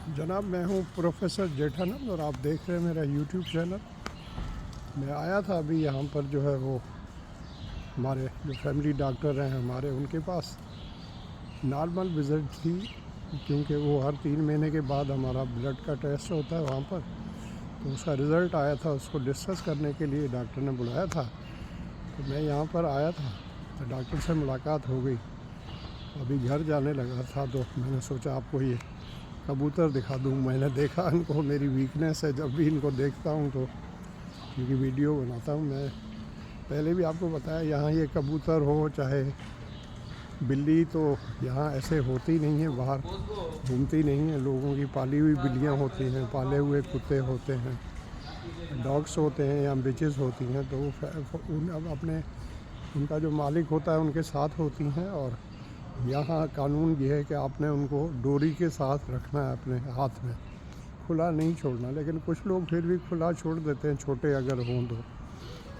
जनाब, मैं हूँ प्रोफेसर जेठानंद और आप देख रहे हैं मेरा यूट्यूब चैनल। मैं आया था अभी यहाँ पर जो है वो हमारे जो फैमिली डॉक्टर हैं हमारे, उनके पास नॉर्मल विज़िट थी, क्योंकि वो हर 3 महीने के बाद हमारा ब्लड का टेस्ट होता है वहाँ पर, तो उसका रिज़ल्ट आया था। उसको डिस्कस करने के लिए डॉक्टर ने बुलाया था, तो मैं यहाँ पर आया था। तो डॉक्टर से मुलाकात हो गई। अभी घर जाने लगा था तो मैंने सोचा आपको ये कबूतर दिखा दूँ। मैंने देखा इनको, मेरी वीकनेस है, जब भी इनको देखता हूँ तो इनकी वीडियो बनाता हूँ। मैं पहले भी आपको बताया, यहाँ ये कबूतर हो चाहे बिल्ली, तो यहाँ ऐसे होती नहीं है, बाहर घूमती नहीं है। लोगों की पाली हुई बिल्लियाँ होती हैं, पाले हुए कुत्ते होते हैं, डॉग्स होते हैं या बिचेस होती हैं, तो वो अपने उनका जो मालिक होता है उनके साथ होती हैं। और यहाँ कानून ये है कि आपने उनको डोरी के साथ रखना है अपने हाथ में, खुला नहीं छोड़ना। लेकिन कुछ लोग फिर भी खुला छोड़ देते हैं, छोटे अगर हों तो।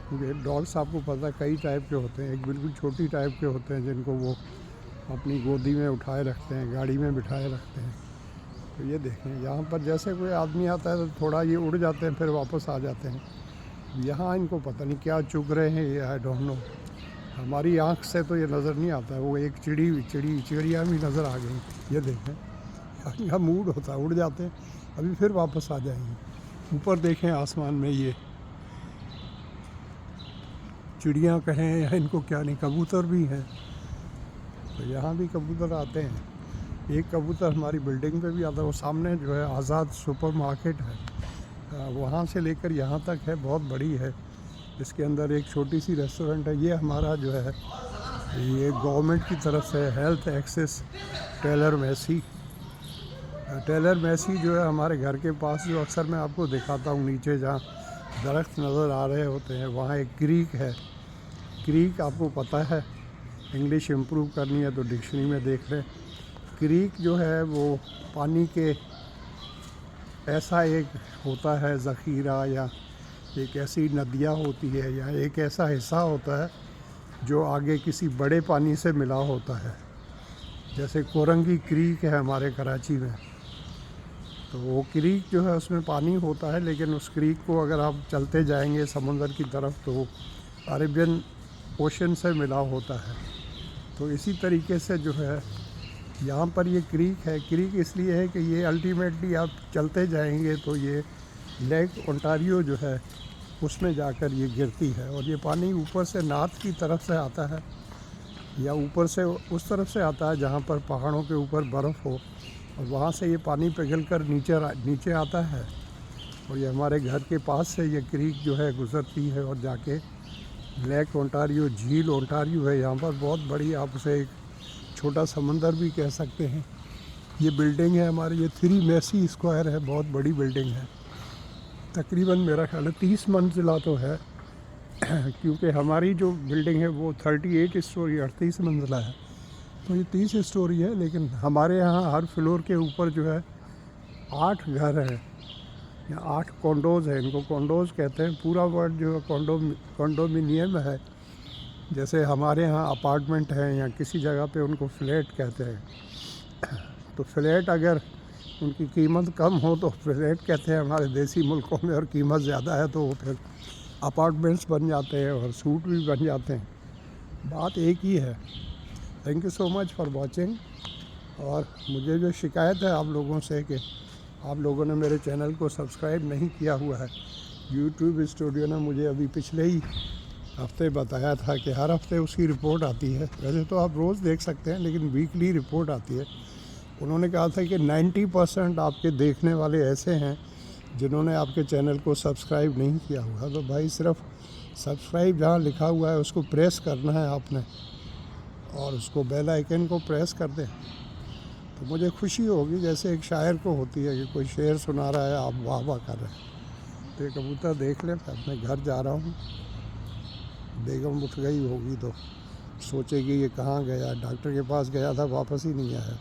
क्योंकि डॉग्स आपको पता है कई टाइप के होते हैं। एक बिल्कुल छोटी टाइप के होते हैं जिनको वो अपनी गोदी में उठाए रखते हैं, गाड़ी में बिठाए रखते हैं। तो ये देखें, यहाँ पर जैसे कोई आदमी आता है तो थोड़ा ये उड़ जाते हैं, फिर वापस आ जाते हैं। यहाँ इनको पता नहीं क्या चुग रहे हैं, ये आई डोंट नो। हमारी आँख से तो ये नज़र नहीं आता है। वो एक चिड़िया भी नज़र आ गई। ये देखें, इनका मूड होता है, उड़ जाते हैं, अभी फिर वापस आ जाएंगे। ऊपर देखें आसमान में, ये चिड़िया कहें या इनको क्या नहीं, कबूतर भी हैं। तो यहाँ भी कबूतर आते हैं। एक कबूतर हमारी बिल्डिंग पे भी आता है। वो सामने जो है आज़ाद सुपर मार्केट है, वहाँ से लेकर यहाँ तक है, बहुत बड़ी है। इसके अंदर एक छोटी सी रेस्टोरेंट है। ये हमारा जो है ये गवर्नमेंट की तरफ से हेल्थ एक्सेस टेलर मैसी जो है हमारे घर के पास, जो अक्सर मैं आपको दिखाता हूँ, नीचे जहाँ दरख्त नज़र आ रहे होते हैं वहाँ एक क्रीक है। क्रीक आपको पता है, इंग्लिश इम्प्रूव करनी है तो डिक्शनरी में देख लें। क्रीक जो है वो पानी के ऐसा एक होता है ज़ख़ीरा, या एक ऐसी नदियाँ होती है, या एक ऐसा हिस्सा होता है जो आगे किसी बड़े पानी से मिला होता है। जैसे कोरंगी क्रीक है हमारे कराची में, तो वो क्रीक जो है उसमें पानी होता है, लेकिन उस क्रीक को अगर आप चलते जाएंगे समंदर की तरफ तो अरेबियन ओशन से मिला होता है। तो इसी तरीके से जो है यहाँ पर ये क्रीक है। क्रीक इसलिए है कि ये अल्टीमेटली आप चलते जाएंगे तो ये लेक ओंटारियो जो है उसमें जाकर ये गिरती है। और ये पानी ऊपर से नॉर्थ की तरफ से आता है, या ऊपर से उस तरफ से आता है जहाँ पर पहाड़ों के ऊपर बर्फ़ हो, और वहाँ से ये पानी पिघलकर नीचे आता है। और ये हमारे घर के पास से ये क्रीक जो है गुज़रती है और जाके लेक ओंटारियो, झील ओंटारियो है यहाँ पर, बहुत बड़ी, आप उसे एक छोटा समंदर भी कह सकते हैं। ये बिल्डिंग है हमारी, ये 3 मैसी स्क्वायर है, बहुत बड़ी बिल्डिंग है। तकरीबन मेरा ख्याल है 30 मंजिला तो है, क्योंकि हमारी जो बिल्डिंग है वो 38 स्टोरी 38 मंजिला है, तो ये 30 स्टोरी है। लेकिन हमारे यहाँ हर फ्लोर के ऊपर जो है 8 घर हैं, या 8 कॉन्डोज़ हैं। इनको कॉन्डोज़ कहते हैं। पूरा वर्ड जो है कॉन्डोमिनियम है। जैसे हमारे यहाँ अपार्टमेंट हैं, या किसी जगह पे उनको फ्लैट कहते हैं। तो फ्लैट अगर उनकी कीमत कम हो तो फ्लैट कहते हैं हमारे देसी मुल्कों में, और कीमत ज़्यादा है तो वो फिर अपार्टमेंट्स बन जाते हैं और सूट भी बन जाते हैं। बात एक ही है। Thank you so much for watching. और मुझे जो शिकायत है आप लोगों से कि आप लोगों ने मेरे चैनल को सब्सक्राइब नहीं किया हुआ है। यूट्यूब स्टूडियो ने मुझे अभी पिछले ही हफ्ते बताया था कि हर हफ्ते उसकी रिपोर्ट आती है। वैसे तो आप रोज़ देख सकते हैं, लेकिन वीकली रिपोर्ट आती है। उन्होंने कहा था कि 90% आपके देखने वाले ऐसे हैं जिन्होंने आपके चैनल को सब्सक्राइब नहीं किया हुआ। तो भाई, सिर्फ सब्सक्राइब जहाँ लिखा हुआ है उसको प्रेस करना है आपने, और उसको बेल आइकन को प्रेस कर दें तो मुझे खुशी होगी, जैसे एक शायर को होती है कि कोई शेर सुना रहा है, आप वाह वाह कर रहे हैं। तो ये कबूतर देख लें। मैं अपने घर जा रहा हूँ। बेगम उठ गई होगी तो सोचेगी ये कहाँ गया, डॉक्टर के पास गया था, वापस ही नहीं आया।